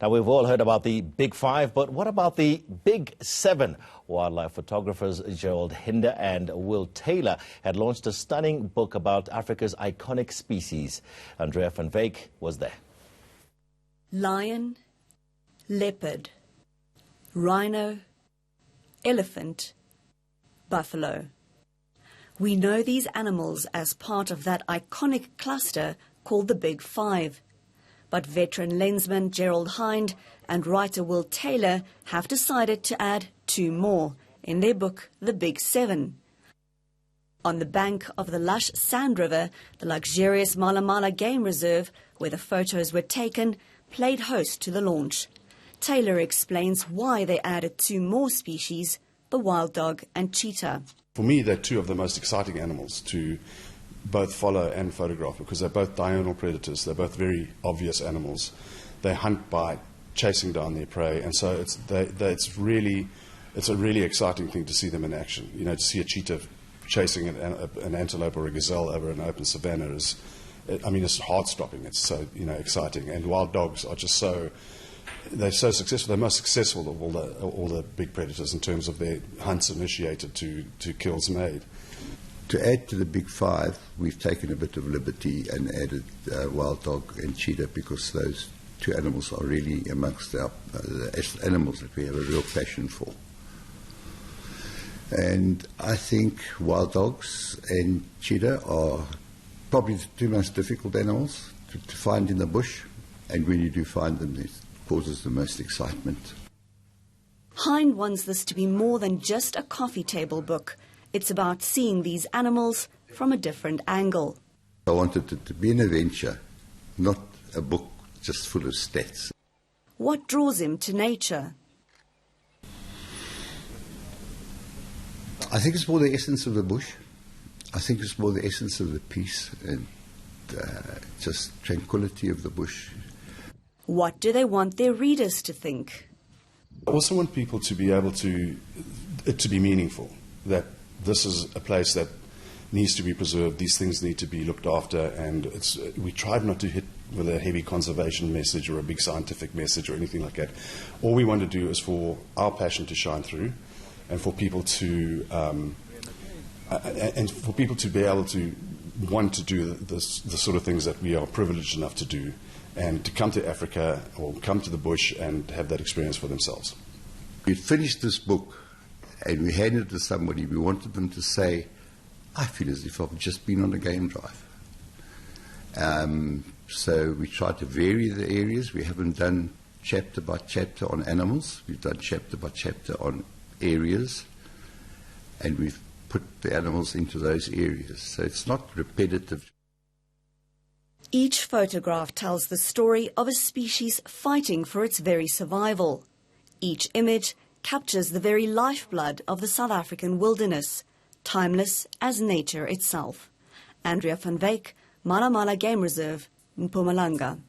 Now, we've all heard about the Big Five, but what about the Big Seven? Wildlife photographers Gerald, Hinde and Will Taylor had launched a stunning book about Africa's iconic species. Andrea van Wyk was there. Lion, leopard, rhino, elephant, buffalo. We know these animals as part of that iconic cluster called the Big Five. But veteran lensman Gerald Hinde and writer Will Taylor have decided to add two more in their book, The Big Seven. On the bank of the lush Sand River, the luxurious Mala Mala Game Reserve, where the photos were taken, played host to the launch. Taylor explains why they added two more species, the wild dog and cheetah. For me, they're two of the most exciting animals to both follow and photograph because they're both diurnal predators. They're both very obvious animals. They hunt by chasing down their prey, and so it's a really exciting thing to see them in action. You know, to see a cheetah chasing an antelope or a gazelle over an open savanna is, I mean, it's heart-stopping. It's so, you know, exciting. And wild dogs are just they're so successful. They're most successful of all the big predators in terms of their hunts initiated to kills made. To add to the Big Five, we've taken a bit of liberty and added wild dog and cheetah because those two animals are really amongst the animals that we have a real passion for. And I think wild dogs and cheetah are probably the two most difficult animals to find in the bush, and when you do find them, it causes the most excitement. Hinde wants this to be more than just a coffee table book. It's about seeing these animals from a different angle. I wanted it to be an adventure, not a book just full of stats. What draws him to nature? I think it's more the essence of the bush. I think it's more the essence of the peace and just tranquility of the bush. What do they want their readers to think? I also want people to be able it to be meaningful, that this is a place that needs to be preserved, these things need to be looked after, and we tried not to hit with a heavy conservation message or a big scientific message or anything like that. All we want to do is for our passion to shine through and for people to be able to want to do the sort of things that we are privileged enough to do, and to come to Africa or come to the bush and have that experience for themselves. We finished this book and we handed it to somebody. We wanted them to say, I feel as if I've just been on a game drive. So we tried to vary the areas. We haven't done chapter by chapter on animals. We've done chapter by chapter on areas, and we've put the animals into those areas. So it's not repetitive. Each photograph tells the story of a species fighting for its very survival. Each image captures the very lifeblood of the South African wilderness, timeless as nature itself. Andrea van Wyk, Mala Mala Game Reserve, Mpumalanga.